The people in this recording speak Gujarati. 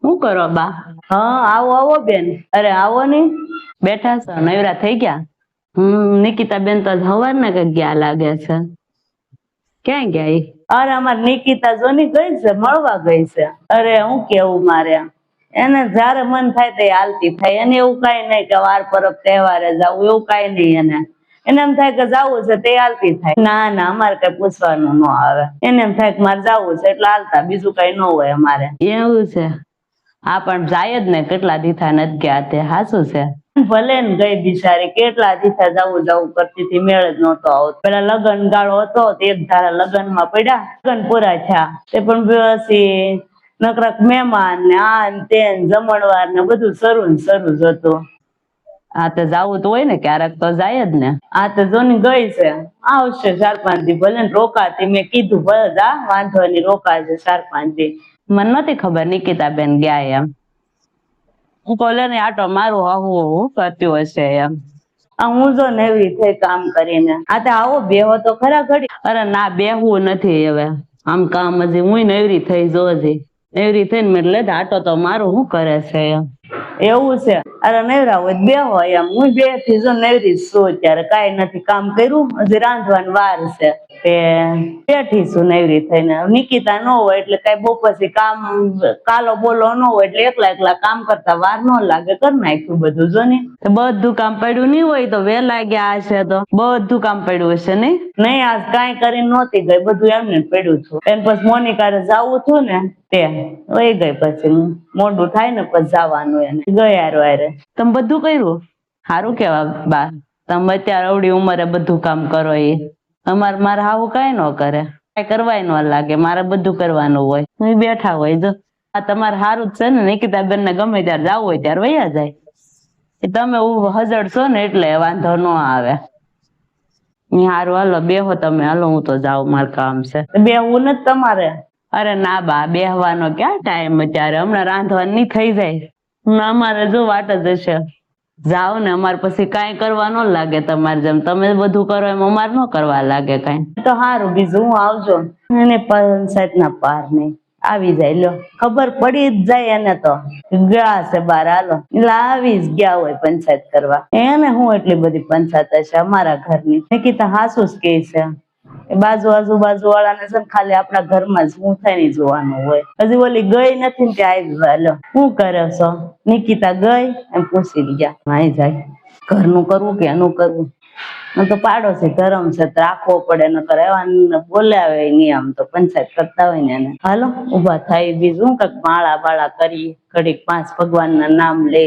શું કરો બા? હા આવો આવો બેન. અરે આવો ને, બેઠા છો નવરા થઈ ગયા? નિકિતા બેન તો સવારના કઈક ગયા લાગે છે. ક્યાં ગયા ઈ? અરે અમાર નિકિતા જોની ગઈ છે, મળવા ગઈ છે. અરે હું કેવું મારે, એને જયારે મન થાય તે હાલતી થાય. એને એવું કઈ નહીં કે વાર પરબ તહેવારે જવું, એવું કઈ નહીં. એને એમ થાય કે જવું છે તે હાલતી થાય. ના ના અમારે કઈ પૂછવાનું ન આવે. એને એમ થાય કે મારે જવું છે એટલે હાલતા, બીજું કઈ ન હોય અમારે. એવું છે? હા પણ જાય જ ને, કેટલા દીથા નથી ગયા તે હાસું છે. ભલે ને ગઈ બિચારી, કેટલા દીથા જવું જવું કરતી હતી, મેળ જ નહોતો આવતો. પેલા લગ્ન ગાળો હતો તે એક ધારા લગ્ન માં પડ્યા, લગ્ન પૂરા થયા તે પણ પછી નકરાક મહેમાન ને આ ને તે જમણવાર ને બધું શરૂ ને શરૂ જ હતું. હા તો જવું તો હોય ને, ક્યારેક તો જાય જ ને. આ તો જોની ગઈ છે, આવશે 4-5 દી. ભલે ને રોકાતી, મેં કીધું ભલે જા વાંધો નહીં, રોકાજે 4-5 દી. મને નતી ખબર નિકિતા બેન ગયા એમ. હું કોલે ને આટો મારું હું કરતી હશે એમ. હું જો નેવી થઈ કામ કરીને. આ તો આવો બેહો તો ખરા ઘડી. અરે ના બેહવું નથી હવે, આમ કામ હજી હું નેવરી થઈ જોજી. નેવરી થઈને મેં એટલે આટો તો મારું શું કરે છે એમ. એવું છે? અરે નવરા હોય બેહો એમ. હું બેઠી જો નેવરી છું અત્યારે, કઈ નથી કામ કર્યું, હજી રાંધવાની વાર છે તે બેઠી છું નેવરી થઈને. નિકિતા ન હોય એટલે કઈ બપોરથી કામ કાલો બોલો ન હોય એટલે એકલા એકલા કામ કરતા વાર ન લાગે. કરી નાખ્યું બધું જો ને. બધું કામ પડ્યું નહીં હોય તો વેલા ગયા હશે, તો બધું કામ પડ્યું હશે નહીં? નહીં આજ કઈ કરીને નહોતી ગઈ, બધું એમને પડ્યું હતું. એને પછી મોનિકારે જવું હતું ને તે વહી ગઈ. પછી મોડું થાય ને પછી જવાનું એને ગયા રે. તમે બધું કર્યું? સારું કેવા બા, તમે અત્યારે અવડી ઉંમરે બધું કામ કરો. એ મારે હાવું કઈ ન કરે, કઈ કરવાય ન લાગે, મારે બધું કરવાનું હોય. હું બેઠા હોય જો. આ તમારે સારું જ છે ને, નિકિતા બેન ને ગમે ત્યારે જવું હોય ત્યારે વયા જાય. તમે હજડશો ને એટલે વાંધો ન આવે. હારું હાલો બેહો તમે, હાલો હું તો જાઉં, મારે કામ છે. બેહવું નથી તમારે? અરે ના બા, બેહવાનો ક્યાં ટાઈમ અત્યારે, હમણાં રાંધવાની થઈ જાય. અમારે જો વાટ જ હશે. જાઓ ને, અમારે પછી કઈ કરવા ન લાગે તમારે જેમ. તમે બધું કરો એમ અમારે ન કરવા લાગે કઈ. તો સારું, બીજું હું આવજો. એને પંચાયત ના પાર નહીં આવી જાય, લો ખબર પડી જ જાય એને તો ગયા છે બાર. હાલો એટલે આવી જ ગયા હોય પંચાયત કરવા. એને હું એટલી બધી પંચાયત હશે અમારા ઘરની. નિકિતા હાસુ જ કે છે, આજુબાજુ વાળાને છે ને ખાલી આપણા ઘરમાં જ હું થાય ને જોવાનું હોય. હજી ઓલી ગઈ નથી ને ત્યાં આવી. શું કરે છો? નિકિતા ગઈ એમ પૂછી ગયા. અહીં જાય, ઘરનું કરવું કે એનું કરવું? તો પાડોશી ધરમ છે તો રાખવો પડે, નકર એવા બોલાવે નહીં. આમ તો પંચાયત કરતા હોય ને એને. હાલો ઉભા થાય, બીજું કઈક માળા બાળા કરી, ઘડીક 5 ભગવાન ના નામ લે.